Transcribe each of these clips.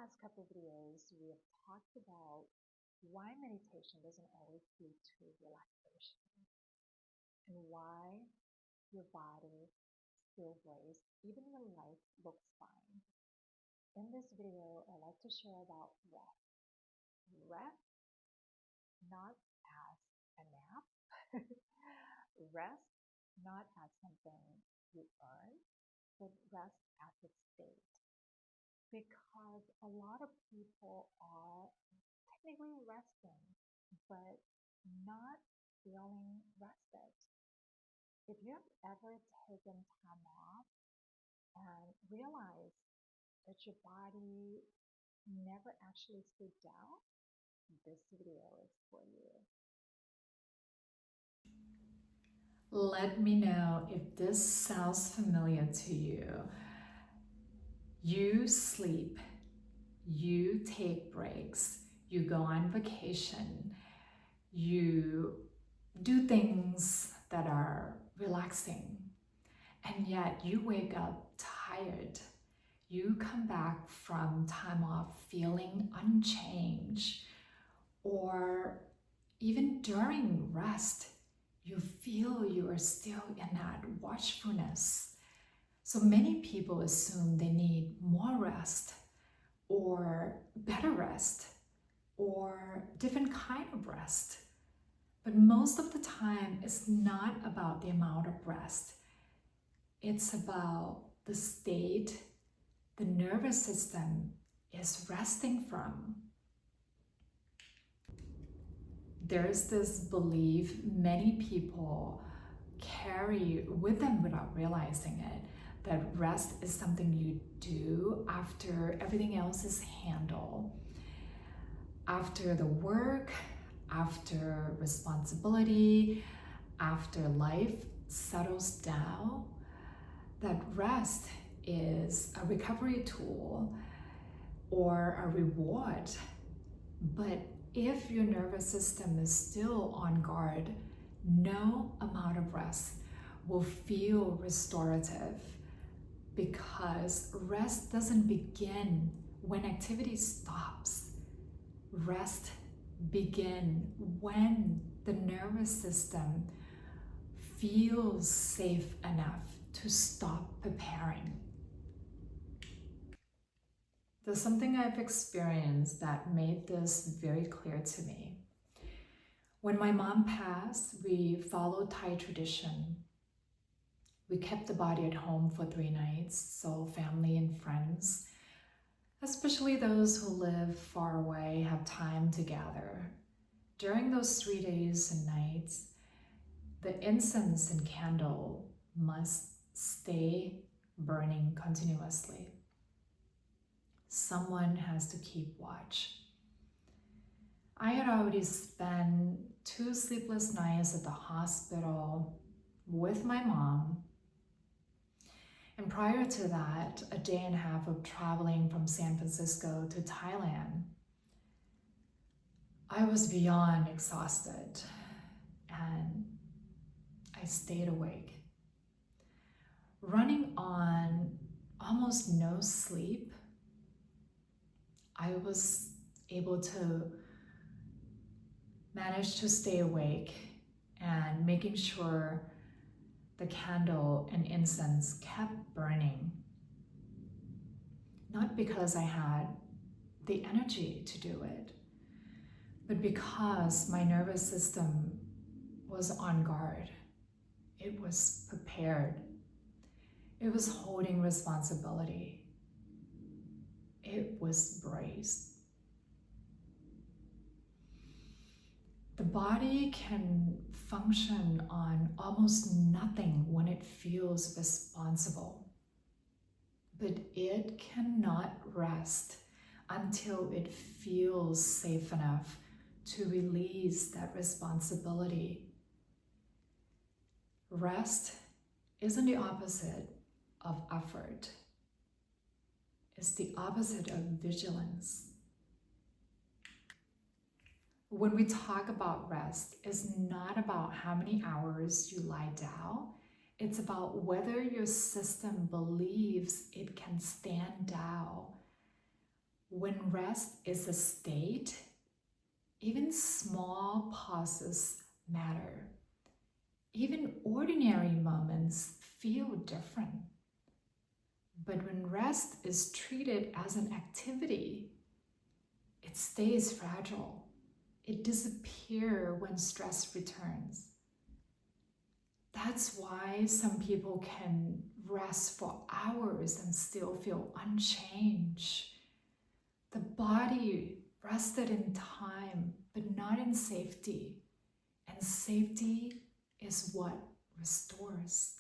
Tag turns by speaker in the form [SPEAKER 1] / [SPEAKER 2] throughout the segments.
[SPEAKER 1] past couple of videos, we have talked about why meditation doesn't always lead to relaxation and why your body still weighs even when life looks fine. In this video, I'd like to share about rest. Rest not as a nap, rest not as something you earn, but rest as a state. Because a lot of people are technically resting, but not feeling rested. If you've ever taken time off and realized that your body never actually stood down, this video is for you.
[SPEAKER 2] Let me know if this sounds familiar to you. You sleep, you take breaks, you go on vacation, you do things that are relaxing, and yet you wake up tired. You come back from time off feeling unchanged, or even during rest, you feel you are still in that watchfulness. So many people assume they need more rest or better rest or different kind of rest. But most of the time, it's not about the amount of rest. It's about the state the nervous system is resting from. There's this belief many people carry with them without realizing it, that rest is something you do after everything else is handled. After the work, after responsibility, after life settles down, that rest is a recovery tool or a reward. But if your nervous system is still on guard, no amount of rest will feel restorative, because rest doesn't begin when activity stops. Rest begins when the nervous system feels safe enough to stop preparing. There's something I've experienced that made this very clear to me. When my mom passed, we followed Thai tradition. We kept the body at home for 3 nights, so family and friends, especially those who live far away, have time to gather. During those 3 days and nights, the incense and candle must stay burning continuously. Someone has to keep watch. I had already spent 2 sleepless nights at the hospital with my mom. And prior to that, a day and a half of traveling from San Francisco to Thailand. I was beyond exhausted, and I stayed awake. Running on almost no sleep, I was able to manage to stay awake and making sure the candle and incense kept burning. Not because I had the energy to do it, but because my nervous system was on guard. It was prepared. It was holding responsibility. It was braced. The body can function on almost nothing when it feels responsible, but it cannot rest until it feels safe enough to release that responsibility. Rest isn't the opposite of effort. It's the opposite of vigilance. When we talk about rest, it's not about how many hours you lie down. It's about whether your system believes it can stand down When rest is a state, even small pauses matter. Even ordinary moments feel different. But when rest is treated as an activity, it stays fragile. It disappears when stress returns. That's why some people can rest for hours and still feel unchanged. The body rested in time, but not in safety. And safety is what restores.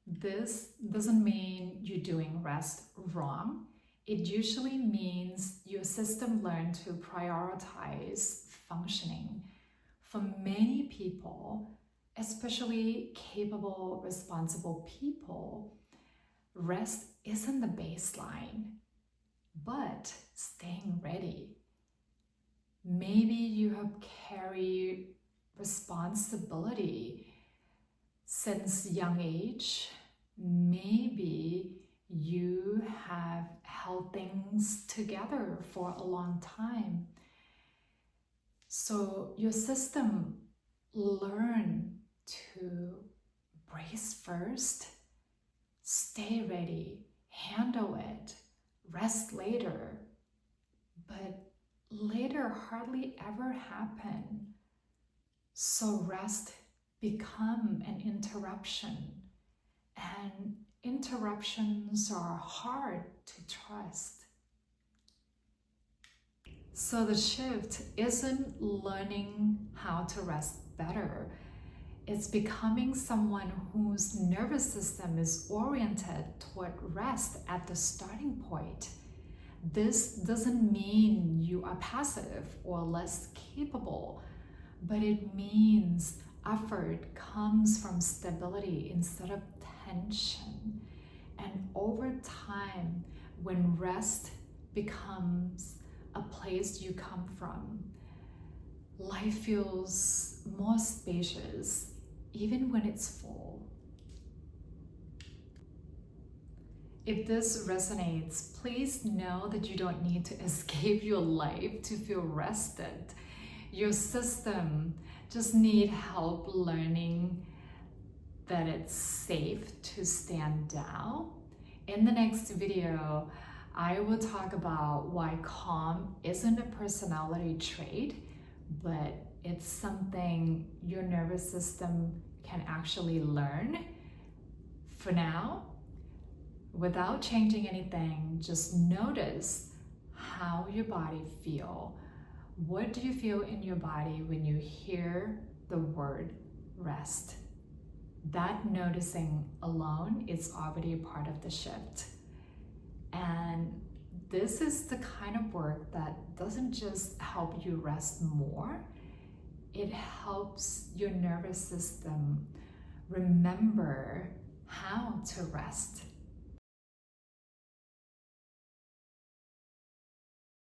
[SPEAKER 2] This doesn't mean you're doing rest wrong. It usually means your system learned to prioritize functioning. For many people, especially capable, responsible people, rest isn't the baseline, but staying ready. Maybe you have carried responsibility since young age. Maybe you have held things together for a long time. So your system learn to brace first, stay ready, handle it, rest later. But later hardly ever happen. So rest become an interruption, and interruptions are hard to trust. So the shift isn't learning how to rest better. It's becoming someone whose nervous system is oriented toward rest at the starting point. This doesn't mean you are passive or less capable, but it means effort comes from stability instead of tension. And over time, when rest becomes a place you come from, life feels more spacious, even when it's full. If this resonates, please know that you don't need to escape your life to feel rested. Your system just needs help learning that it's safe to stand down. In the next video, I will talk about why calm isn't a personality trait, but it's something your nervous system can actually learn. For now, without changing anything, just notice how your body feels. What do you feel in your body when you hear the word rest? That noticing alone is already a part of the shift. And this is the kind of work that doesn't just help you rest more, it helps your nervous system remember how to rest.